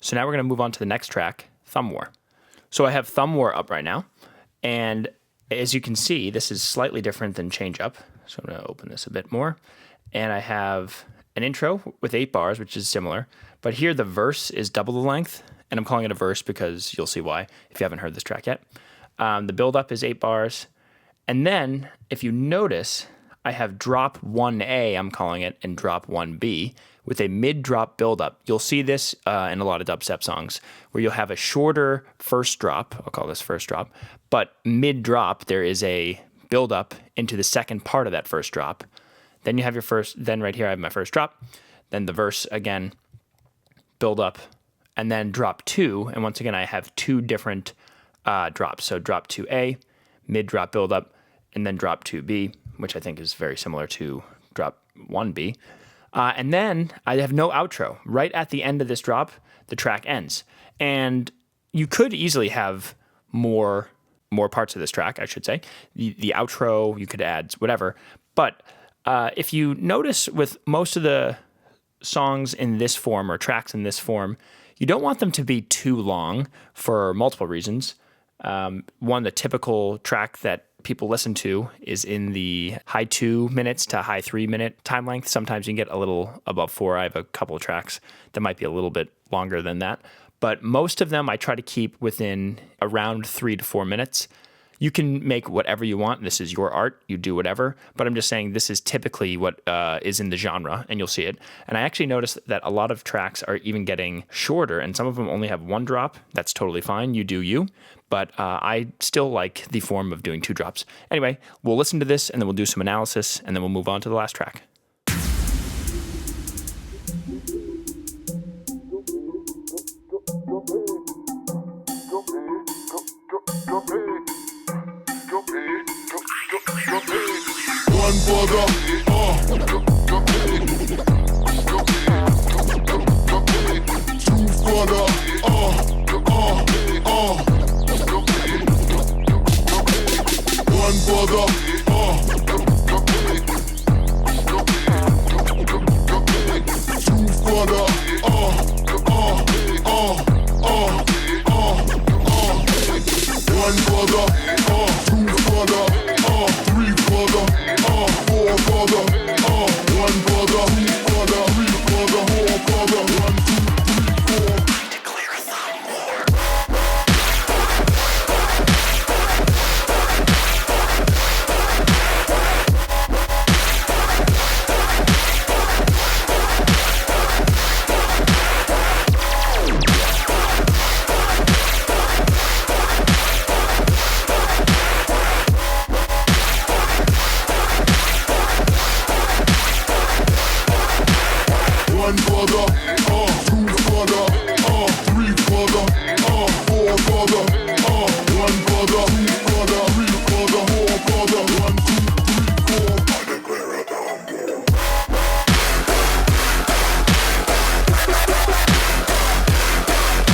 So now we're going to move on to the next track, Thumb War. So I have Thumb War up right now, and as you can see, this is slightly different than Change Up. So I'm going to open this a bit more, and I have an intro with 8 bars, which is similar, but here the verse is double the length, and I'm calling it a verse because you'll see why if you haven't heard this track yet. The build-up is 8 bars, and then if you notice, I have drop 1A, I'm calling it, and drop 1B with a mid-drop build-up. You'll see this in a lot of dubstep songs where you'll have a shorter first drop, I'll call this first drop, but mid-drop there is a build-up into the second part of that first drop. Then you have your first, then right here I have my first drop, then the verse again, build-up, and then drop 2, and once again I have 2 different drops. So drop 2A, mid-drop build-up, and then drop 2B, which I think is very similar to drop 1B. And then I have no outro. Right at the end of this drop, the track ends. And you could easily have more parts of this track, I should say. The outro, you could add whatever. But if you notice with most of the songs in this form or tracks in this form, you don't want them to be too long for multiple reasons. One, the typical track that people listen to is in the high 2 minutes to high 3 minute time length. Sometimes you can get a little above 4. I have a couple of tracks that might be a little bit longer than that. But most of them I try to keep within around 3 to 4 minutes. You can make whatever you want. This is your art. You do whatever. But I'm just saying this is typically what is in the genre, and you'll see it. And I actually noticed that a lot of tracks are even getting shorter, and some of them only have 1 drop. That's totally fine. You do you. But I still like the form of doing 2 drops. Anyway, we'll listen to this, and then we'll do some analysis, and then we'll move on to the last track. One brother, two brother, one brother, two brother, one brother, two brother, 3 brother, 4 brother, 1 brother, 2 brother, 3 brother, 4 brother, 1, 2, 3, 4. Declare a thumb war. One brother, 2 brother, 3 brother, 4 brother, 1 brother, 2 brother, 3 brother, 4 brother, 1, 2, 3, 4.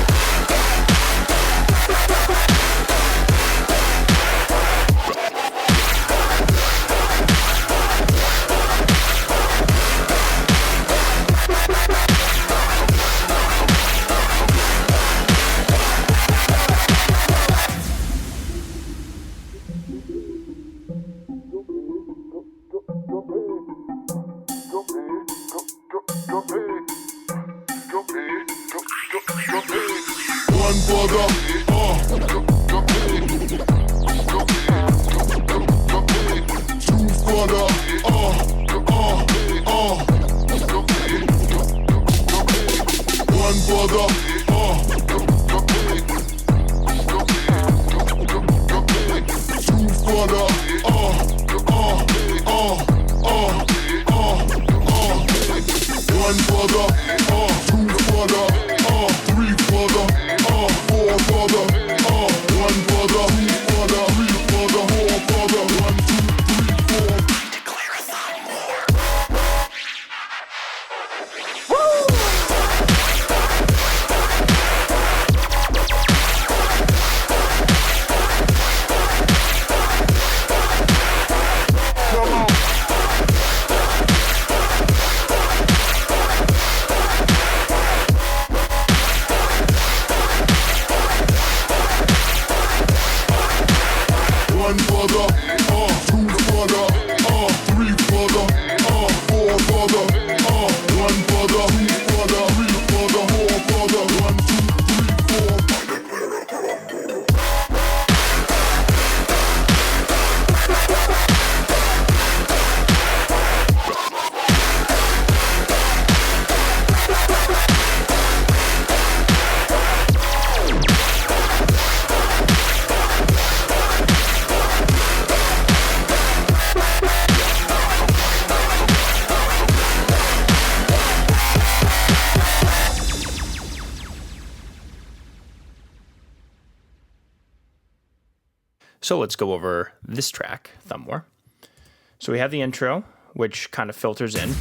I declare a thumb war. One brother, two brother, one brother, two brother, one brother, 2 brother, 3 brother, 4 brother, 1 brother, 2 brother, 3 brother, 4 brother, 1, 2, 3, 4. Declare a thumb war. Come on. So let's go over this track, Thumb War. So we have the intro, which kind of filters in.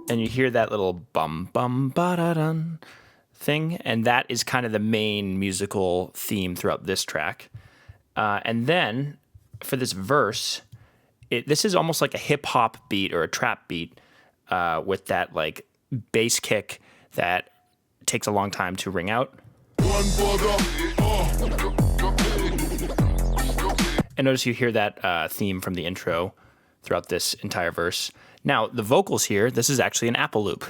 And you hear that little bum bum ba da dun thing, and that is kind of the main musical theme throughout this track. And then for this verse, this is almost like a hip hop beat or a trap beat with that like bass kick that takes a long time to ring out. And notice you hear that theme from the intro throughout this entire verse. Now, the vocals here, this is actually an Apple loop.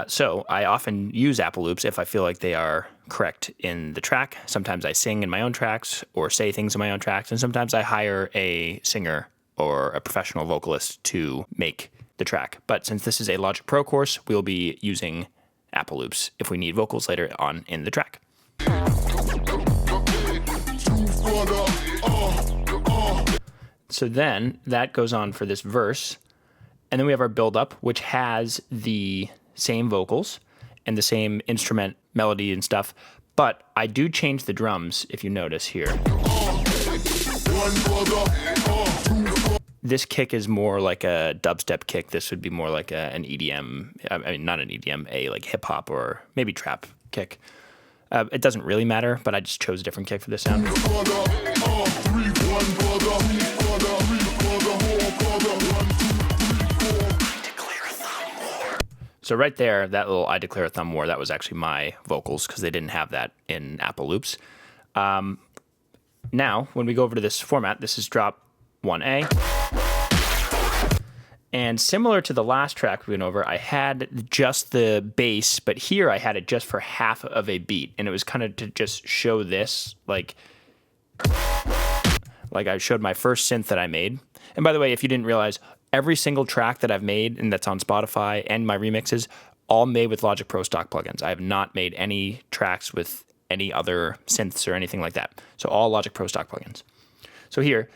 So I often use Apple loops if I feel like they are correct in the track. Sometimes I sing in my own tracks or say things in my own tracks, and sometimes I hire a singer or a professional vocalist to make the track. But since this is a Logic Pro course, we'll be using Apple loops if we need vocals later on in the track. So then that goes on for this verse. And then we have our build-up, which has the same vocals and the same instrument melody and stuff. But I do change the drums, if you notice here. This kick is more like a dubstep kick. This would be more like an EDM, I mean, not an EDM, a like hip-hop or maybe trap kick. It doesn't really matter, but I just chose a different kick for this sound. So right there, that little I Declare a Thumb War, that was actually my vocals because they didn't have that in Apple loops. Now, when we go over to this format, this is drop 1A. And similar to the last track we went over, I had just the bass, but here I had it just for half of a beat. And it was kind of to just show this, like I showed my first synth that I made. And by the way, if you didn't realize, every single track that I've made and that's on Spotify and my remixes, all made with Logic Pro stock plugins. I have not made any tracks with any other synths or anything like that. So all Logic Pro stock plugins. So here,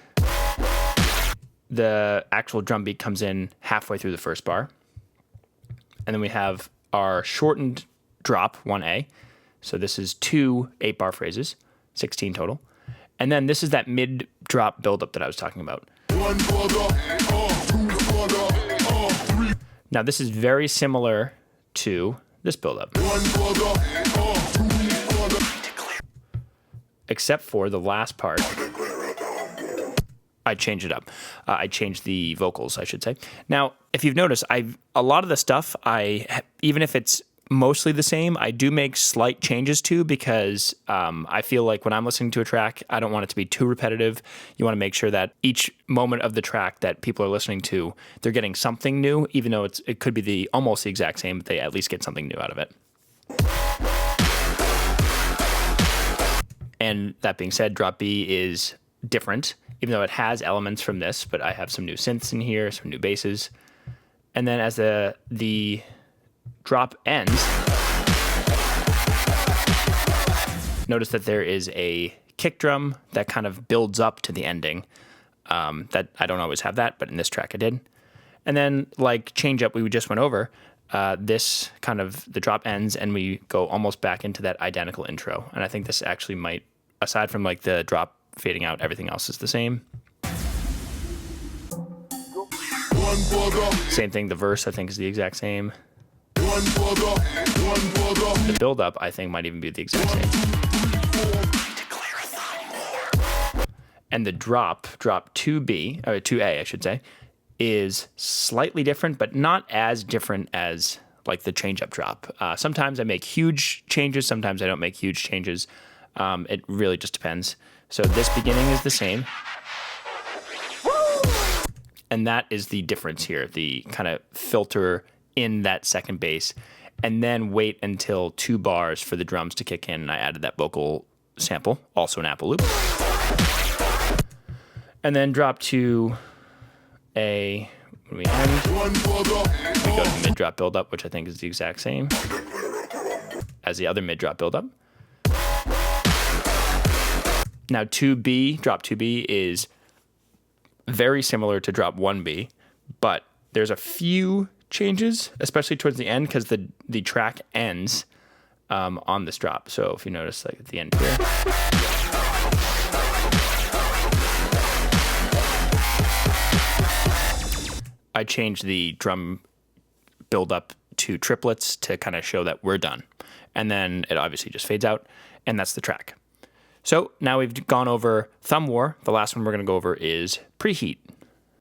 the actual drum beat comes in halfway through the first bar. And then we have our shortened drop, 1A. So this is 2 8-bar phrases, 16 total. And then this is that mid-drop buildup that I was talking about. Now this is very similar to this buildup, except for the last part. I changed it up. I changed the vocals, I should say. Now, if you've noticed, a lot of the stuff, even if it's mostly the same, I do make slight changes to because I feel like when I'm listening to a track, I don't want it to be too repetitive. You want to make sure that each moment of the track that people are listening to, they're getting something new, even though it could be almost the exact same, but they at least get something new out of it. And that being said, drop B is different, even though it has elements from this, but I have some new synths in here, some new basses. And then as the drop ends, notice that there is a kick drum that kind of builds up to the ending. That I don't always have that, but in this track I did. And then like change up we just went over, this kind of the drop ends and we go almost back into that identical intro. And I think this actually might, aside from like the drop fading out, everything else is the same. Same thing, the verse I think is the exact same. The build-up, I think, might even be the exact same. And the drop 2B, or 2A, I should say, is slightly different, but not as different as like the change-up drop. Sometimes I make huge changes, sometimes I don't make huge changes. It really just depends. So this beginning is the same. And that is the difference here, the kind of filter in that second bass, and then wait until 2 bars for the drums to kick in, and I added that vocal sample, also an Apple loop. And then drop to when we end, we go to mid-drop build-up, which I think is the exact same as the other mid-drop build-up. Now drop 2B is very similar to drop 1B, but there's a few changes, especially towards the end, because the track ends on this drop. So if you notice, like at the end here, I changed the drum build up to triplets to kind of show that we're done. And then it obviously just fades out, and that's the track. So now we've gone over thumb war. The last one we're going to go over is preheat.